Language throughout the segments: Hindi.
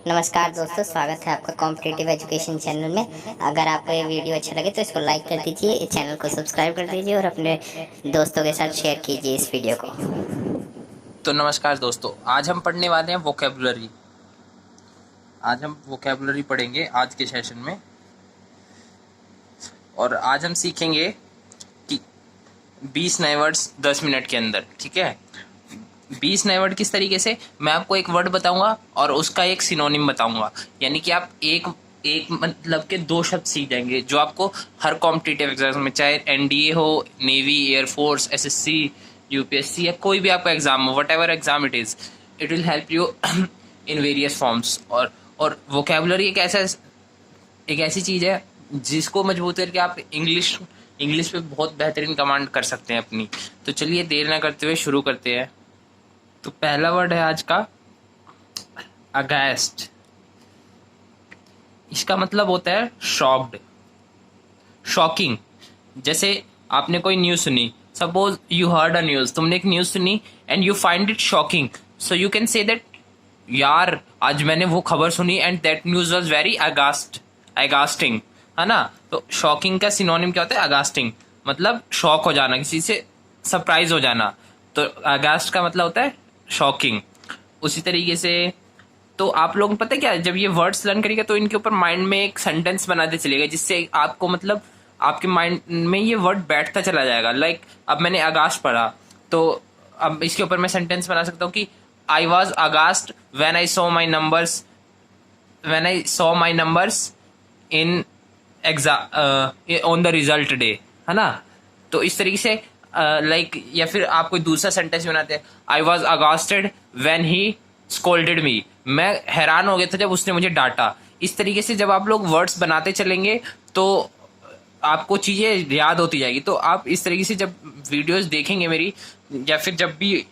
नमस्कार दोस्तों, स्वागत है आपका कॉम्पिटिटिव एजुकेशन चैनल में। अगर आपको ये वीडियो अच्छा लगे तो इसको लाइक कर दीजिए, चैनल को सब्सक्राइब कर दीजिए और अपने दोस्तों के साथ शेयर कीजिए इस वीडियो को। तो नमस्कार दोस्तों, आज हम पढ़ने वाले हैं वोकैबुलरी। आज हम वोकैबुलरी पढ़ेंगे आज के सेशन में। और आज हम सीखेंगे कि 20 नए वर्ड्स 10 मिनट के अंदर। ठीक है, 20 नए वर्ड किस तरीके से, मैं आपको एक वर्ड बताऊंगा और उसका एक सिनोनिम बताऊंगा। यानी कि आप एक एक मतलब के 2 शब्द सीख जाएंगे जो आपको हर कॉम्पिटिटिव एग्जाम में, चाहे एनडीए हो, नेवी, एयरफोर्स, एसएससी, यूपीएससी या कोई भी आपका एग्जाम हो, what ever exam it will help you in various forms. और वोकैबुलरी एक ऐसी चीज़ है जिसको मजबूत करके आप इंग्लिश पे बहुत बेहतरीन कमांड कर सकते हैं अपनी। तो चलिए देर ना करते हुए शुरू करते हैं। तो पहला वर्ड है आज का अगैस्ट। इसका मतलब होता है शॉक्ड, शॉकिंग। जैसे आपने कोई न्यूज सुनी, suppose you heard a news, तुमने एक न्यूज सुनी and you find it shocking, so you can say that यार आज मैंने वो खबर सुनी and that news was very aghasting, है ना। तो शॉकिंग का सिनोनिम क्या होता है? अगास्टिंग, मतलब शॉक हो जाना, किसी से सरप्राइज हो जाना। तो अगास्ट का मतलब होता है शॉकिंग। उसी तरीके से तो आप लोग पता है क्या, जब ये वर्ड्स लर्न करिएगा तो इनके ऊपर माइंड में एक सेंटेंस बनाते चलिएगा, जिससे आपको मतलब आपके माइंड में ये वर्ड बैठता चला जाएगा। लाइक अब मैंने अगास्ट पढ़ा, तो अब इसके ऊपर मैं सेंटेंस बना सकता हूँ कि I was aghast when I saw my numbers in exam on the result day, है ना। तो इस तरीके से लाइक या फिर आप कोई दूसरा सेंटेंस बनाते हैं, I was aghasted when he scolded me, मैं हैरान हो गया था जब उसने मुझे डांटा। इस तरीके से जब आप लोग वर्ड्स बनाते चलेंगे तो आपको चीजें याद होती जाएगी। तो आप इस तरीके से जब वीडियोस देखेंगे मेरी, या फिर जब भी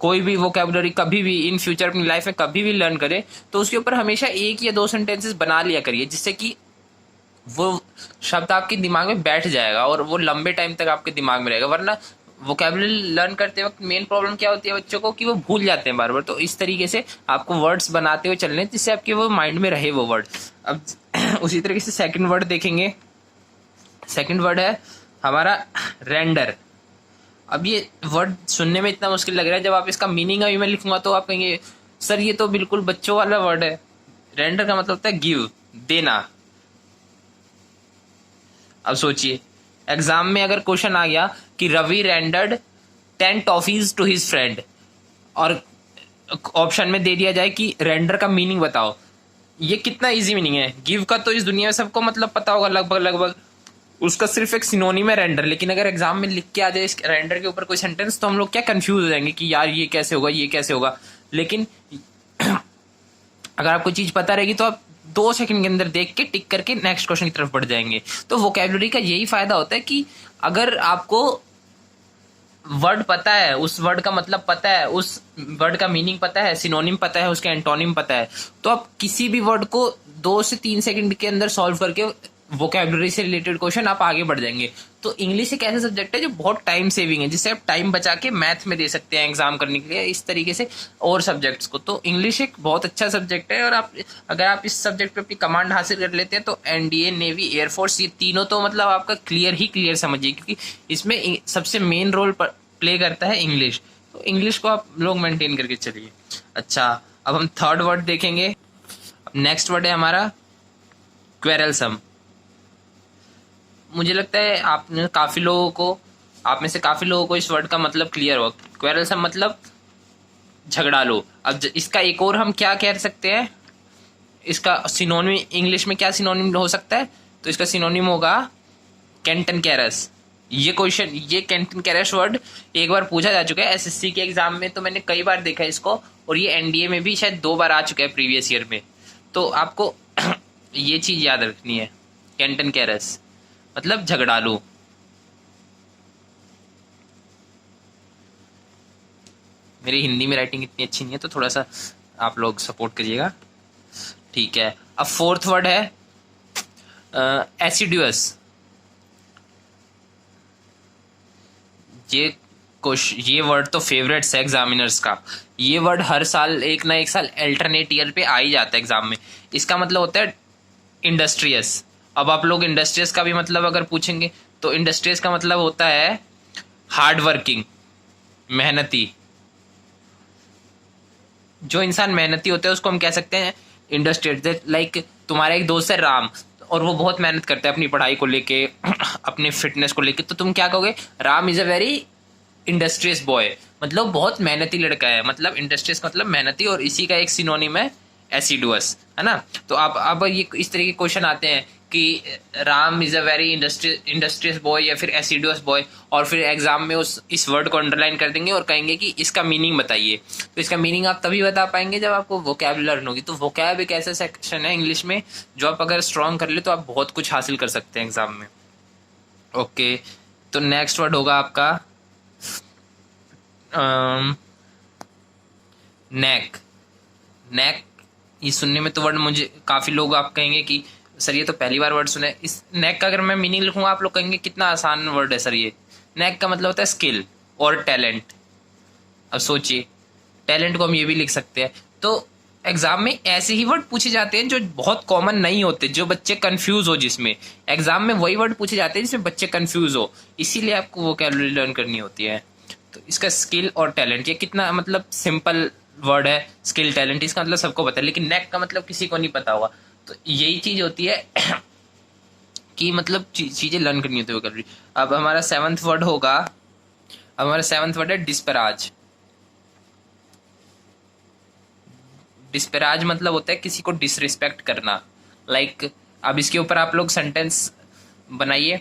कोई भी वोकैबुलरी कभी भी इन फ्यूचर अपनी लाइफ में कभी भी लर्न करे, तो उसके ऊपर हमेशा 1 या 2 सेंटेंसेस बना लिया करिए, जिससे कि वो शब्द आपके दिमाग में बैठ जाएगा और वो लंबे टाइम तक आपके दिमाग में रहेगा। वरना वोकैबुलरी लर्न करते वक्त मेन प्रॉब्लम क्या होती है बच्चों को, कि वो भूल जाते हैं बार बार। तो इस तरीके से आपको वर्ड्स बनाते हुए चलने, जिससे आपके वो माइंड में रहे वो वर्ड। अब उसी तरीके से सेकंड वर्ड देखेंगे। सेकंड वर्ड है हमारा रेंडर। अब ये वर्ड सुनने में इतना मुश्किल लग रहा है, जब आप इसका मीनिंग अभी मैं लिखूंगा तो आप कहेंगे सर ये तो बिल्कुल बच्चों वाला वर्ड है। रेंडर का मतलब होता है गिव, देना। अब सोचिए, एग्जाम में अगर क्वेश्चन आ गया कि Ravi rendered 10 toffees to his friend, और ऑप्शन में दे दिया जाए कि रेंडर का मीनिंग बताओ, ये कितना इजी मीनिंग है। गिव का तो इस दुनिया में सबको मतलब पता होगा लगभग लगभग, उसका सिर्फ एक सिनोनिम है रेंडर। लेकिन अगर एग्जाम में लिख के आ जाए इस रेंडर के ऊपर कोई सेंटेंस, तो हम लोग क्या कंफ्यूज हो जाएंगे कि यार ये कैसे होगा, ये कैसे होगा। लेकिन अगर आपको चीज पता रहेगी तो आप 2 सेकंड के अंदर देख के टिक करके नेक्स्ट क्वेश्चन की तरफ बढ़ जाएंगे। तो वोकैबुलरी का यही फायदा होता है कि अगर आपको वर्ड पता है, उस वर्ड का मतलब पता है, उस वर्ड का मीनिंग पता है, सिनोनिम पता है, उसके एंटोनिम पता है, तो आप किसी भी वर्ड को 2 से 3 सेकंड के अंदर सॉल्व करके वोकैबुलरी से रिलेटेड क्वेश्चन आप आगे बढ़ जाएंगे। तो इंग्लिश एक ऐसा सब्जेक्ट है जो बहुत टाइम सेविंग है, जिससे आप टाइम बचा के मैथ में दे सकते हैं एग्जाम करने के लिए, इस तरीके से और सब्जेक्ट्स को। तो इंग्लिश एक बहुत अच्छा सब्जेक्ट है, और अगर आप इस सब्जेक्ट पे अपनी कमांड हासिल कर लेते हैं तो एनडीए, नेवी, एयरफोर्स, ये तीनों तो मतलब आपका क्लियर समझिए, क्योंकि इसमें सबसे मेन रोल प्ले करता है इंग्लिश। तो इंग्लिश को आप लोग मेंटेन करके चलिए। अच्छा, अब हम थर्ड वर्ड देखेंगे। नेक्स्ट वर्ड है हमारा क्वेरलसम। मुझे लगता है आप में से काफी लोगों को इस वर्ड का मतलब क्लियर हो। क्वेरलसम मतलब झगड़ालू। अब इसका एक और हम क्या कह सकते हैं, इसका सिनोनिम इंग्लिश में क्या सिनोनिम हो सकता है, तो इसका सिनोनिम होगा कैंटनकैरस। ये कैंटनकैरस वर्ड एक बार पूछा जा चुका है एसएससी के एग्जाम में, तो मैंने कई बार देखा है इसको, और ये एनडीए में भी शायद 2 बार आ चुका है प्रीवियस ईयर में। तो आपको ये चीज याद रखनी है, कैंटनकैरस मतलब झगड़ालू। मेरी हिंदी में राइटिंग इतनी अच्छी नहीं है, तो थोड़ा सा आप लोग सपोर्ट करिएगा, ठीक है। अब फोर्थ वर्ड है एसिडुअस। ये ये वर्ड तो फेवरेट्स है एग्जामिनर्स का। ये वर्ड हर साल एक ना एक साल अल्टरनेट ईयर पे आ ही जाता है एग्जाम में। इसका मतलब होता है इंडस्ट्रियस। अब आप लोग इंडस्ट्रियस का भी मतलब अगर पूछेंगे तो इंडस्ट्रियस का मतलब होता है हार्ड वर्किंग, मेहनती। जो इंसान मेहनती होता है उसको हम कह सकते हैं इंडस्ट्रियस। लाइक तुम्हारा एक दोस्त है राम, और वो बहुत मेहनत करता है अपनी पढ़ाई को लेके अपने फिटनेस को लेके, तो तुम क्या कहोगे? Ram is a very industrious boy, मतलब बहुत मेहनती लड़का है। मतलब इंडस्ट्रियस का मतलब मेहनती, और इसी का एक सिनोनिम है एसिडुअस, है ना। तो आप अब ये इस तरह के क्वेश्चन आते हैं कि Ram is a very industrious boy या फिर एसिडुअस बॉय, और फिर एग्जाम में इस वर्ड को अंडरलाइन कर देंगे और कहेंगे कि इसका मीनिंग बताइए। तो इसका मीनिंग आप तभी बता पाएंगे जब आपको वोकैब लर्न होगी। तो वोकैब एक ऐसा सेक्शन है इंग्लिश में जो आप अगर स्ट्रॉन्ग कर ले तो आप बहुत कुछ हासिल कर सकते हैं एग्जाम में। ओके, तो नेक्स्ट वर्ड होगा आपका नेक। नेक, ये सुनने में तो वर्ड मुझे काफी लोग आप कहेंगे कि सर ये तो पहली बार वर्ड सुने। इस नेक का अगर मैं मीनिंग लिखूंगा आप लोग कहेंगे कितना आसान वर्ड है सर ये। नेक का मतलब होता है स्किल और टैलेंट। अब सोचिए, टैलेंट को हम ये भी लिख सकते हैं। तो एग्जाम में ऐसे ही वर्ड पूछे जाते हैं जो बहुत कॉमन नहीं होते, जो बच्चे कंफ्यूज हो, जिसमें एग्जाम में वही वर्ड पूछे जाते हैं जिसमें बच्चे कंफ्यूज हो, इसीलिए आपको वोकैबुलरी लर्न करनी होती है। तो इसका स्किल और टैलेंट, ये कितना मतलब सिंपल वर्ड है, स्किल टैलेंट, इसका मतलब सबको पता है, लेकिन नेक का मतलब किसी को नहीं पता होगा। तो यही चीज होती है कि मतलब चीजें लर्न करनी होती है वोकैबुलरी। अब हमारा सेवंथ वर्ड होगा, अब हमारा सेवंथ वर्ड है डिस्पराज। डिस्पराज मतलब होता है किसी को डिसरिस्पेक्ट करना। लाइक अब इसके ऊपर आप लोग सेंटेंस बनाइए,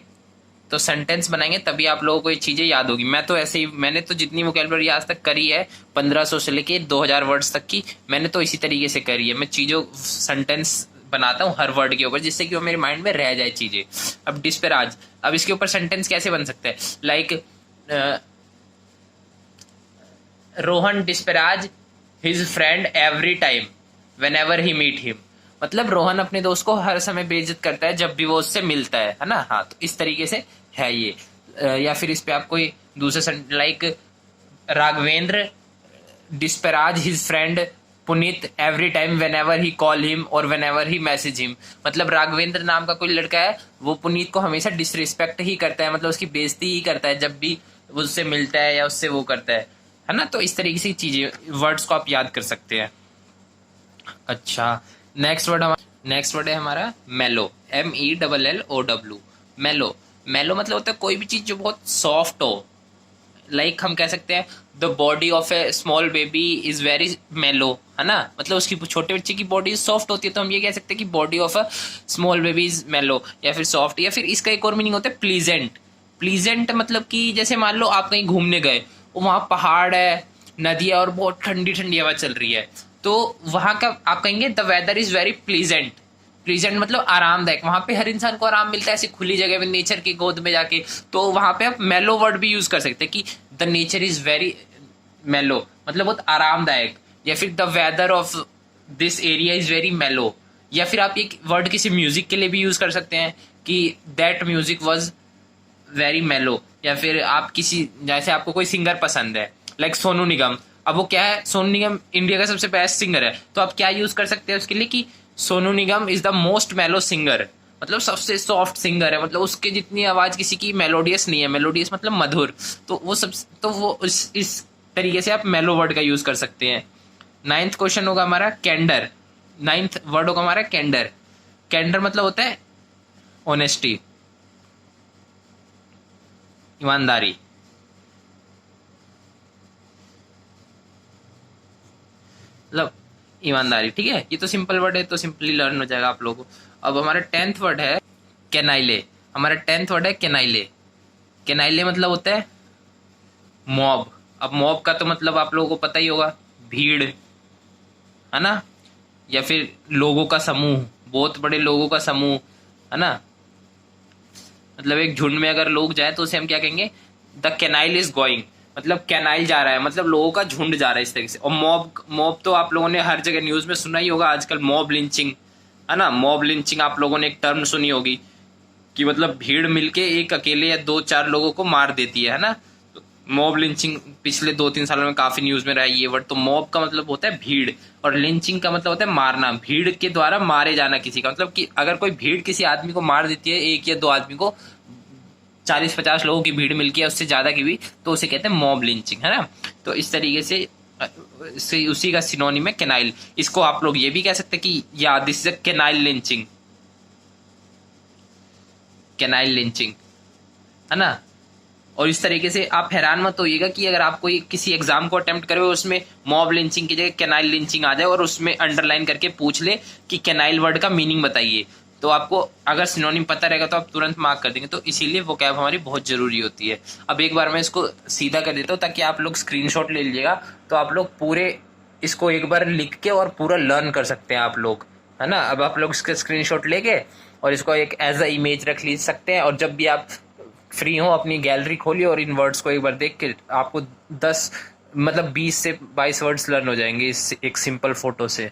तो सेंटेंस बनाएंगे तभी आप लोगों को ये चीजें याद होगी। मैं तो ऐसे ही, मैंने तो जितनी वोकैबुलरी आज तक करी है 1500 से लेके 2000 वर्ड्स तक की, मैंने तो इसी तरीके से करी है। मैं चीजों सेंटेंस बनाता हूँ हर वर्ड के ऊपर, जिससे कि वो मेरे माइंड में रह जाए चीजें। अब डिस्पराज, अब इसके ऊपर सेंटेंस कैसे बन सकता है? Like Rohan disparage his friend every time whenever he meet him. मतलब रोहन अपने दोस्त को हर समय बेइज्जत करता है जब भी वो उससे मिलता है ना। हाँ, तो इस तरीके से है ये। या फिर इस पे आप कोई दूसरे like Raghavendra disparage his friend Puneet every time whenever he call him और whenever he message him. मतलब राघवेंद्र नाम का कोई लड़का है, वो पुनीत को हमेशा डिसरिस्पेक्ट ही करता है, मतलब उसकी बेइज्जती ही करता है जब भी वो उससे मिलता है या उससे वो करता है ना। तो इस तरीके से चीजें, वर्ड्स को आप याद कर सकते हैं। अच्छा, नेक्स्ट वर्ड है हमारा मेलो, MELLOW। मेलो, मेलो मतलब होता है कोई भी चीज जो बहुत सॉफ्ट हो। लाइक हम कह सकते हैं the body of A small baby is very मेलो, है ना। मतलब उसकी छोटे बच्चे की बॉडी सॉफ्ट होती है, तो हम ये कह सकते हैं कि body of a small baby is मेलो या फिर सॉफ्ट। या फिर इसका एक और मीनिंग होता है प्लीजेंट। प्लीजेंट मतलब कि जैसे मान लो आप कहीं घूमने गए, वहां पहाड़ है, नदी है और बहुत ठंडी ठंडी हवा चल रही है, तो वहां का आप कहेंगे the weather is very pleasant. Pleasant मतलब आरामदायक, वहां पे हर इंसान को आराम मिलता है ऐसी खुली जगह में, नेचर की गोद में जाके। तो वहां पे आप मेलो वर्ड भी यूज कर सकते हैं कि द नेचर इज वेरी मेलो, मतलब बहुत आरामदायक। या फिर the weather of this area is very mellow. या फिर आप ये वर्ड किसी म्यूजिक के लिए भी यूज कर सकते हैं कि that music was very mellow. या फिर आप किसी, जैसे आपको कोई सिंगर पसंद है लाइक सोनू निगम, अब वो क्या है, सोनू निगम इंडिया का सबसे बेस्ट सिंगर है, तो आप क्या यूज कर सकते हैं उसके लिए कि Sonu Nigam is the most मेलो सिंगर, मतलब सबसे सॉफ्ट सिंगर है, मतलब उसके जितनी आवाज किसी की मेलोडियस नहीं है। मेलोडियस मतलब मधुर, तो वो सब, तो वो इस तरीके से आप मेलो वर्ड का यूज कर सकते हैं। 9th क्वेश्चन होगा हमारा कैंडर। 9th वर्ड होगा हमारा कैंडर। कैंडर मतलब होता है ऑनेस्टी, ईमानदारी। मतलब ईमानदारी, ठीक है। ये तो सिंपल वर्ड है, तो सिंपली लर्न हो जाएगा आप लोगों को। अब हमारा 10th वर्ड है केनाइले। हमारा 10th वर्ड है केनाइले। केनाइले मतलब होता है मॉब। अब मॉब का तो मतलब आप लोगों को पता ही होगा, भीड़, है ना, या फिर लोगों का समूह, बहुत बड़े लोगों का समूह, है ना। मतलब एक झुंड में अगर लोग जाए तो उसे हम क्या कहेंगे? द कैनाइल इज गोइंग, मतलब कैनाइल जा रहा है, मतलब लोगों का झुंड जा रहा है इस तरीके से। और मॉब तो आप लोगों ने हर जगह न्यूज में सुना ही होगा आजकल, मॉब लिंचिंग, है ना। मॉब लिंचिंग आप लोगों ने एक टर्म सुनी होगी कि मतलब भीड़ मिलके एक अकेले या 2-4 लोगों को मार देती है ना। मॉब लिंचिंग पिछले 2-3 सालों में काफी न्यूज में रहा है ये वर्ड। तो मॉब का मतलब होता है भीड़ और लिंचिंग का मतलब होता है मारना, भीड़ के द्वारा मारे जाना किसी का। मतलब कि अगर कोई भीड़ किसी आदमी को मार देती है, एक या दो आदमी को, 40-50 लोगों की भीड़ मिलती है उससे ज्यादा की भी, तो उसे कहते हैं मॉब लिंचिंग, है ना। तो इस तरीके से उसी का सिनोनिम है कैनाइल। इसको आप लोग ये भी कह सकते हैं कि या this is a canine lynching, canine lynching, है ना। और इस तरीके से आप हैरान मत होइएगा कि अगर आप कोई किसी एग्जाम को अटेम्प्ट करे उसमें मॉब लिंचिंग की जगह कैनाइल लिंचिंग आ जाए और उसमें अंडरलाइन करके पूछ ले कि कैनाइल वर्ड का मीनिंग बताइए, तो आपको अगर सिनोनिम पता रहेगा तो आप तुरंत मार्क कर देंगे। तो इसीलिए वोकैब हमारी बहुत जरूरी होती है। अब एक बार मैं इसको सीधा कर देता हूँ ताकि आप लोग स्क्रीनशॉट ले लीजिएगा, तो आप लोग पूरे इसको एक बार लिख के और पूरा लर्न कर सकते हैं आप लोग, है ना। अब आप लोग इसका स्क्रीनशॉट लेके और इसको एक एज अ इमेज रख ली सकते हैं, और जब भी आप फ्री हो अपनी गैलरी खोलिए और इन वर्ड्स को एक बार देख के आपको 10 मतलब 20 से 22 वर्ड्स लर्न हो जाएंगे इस एक सिंपल फोटो से।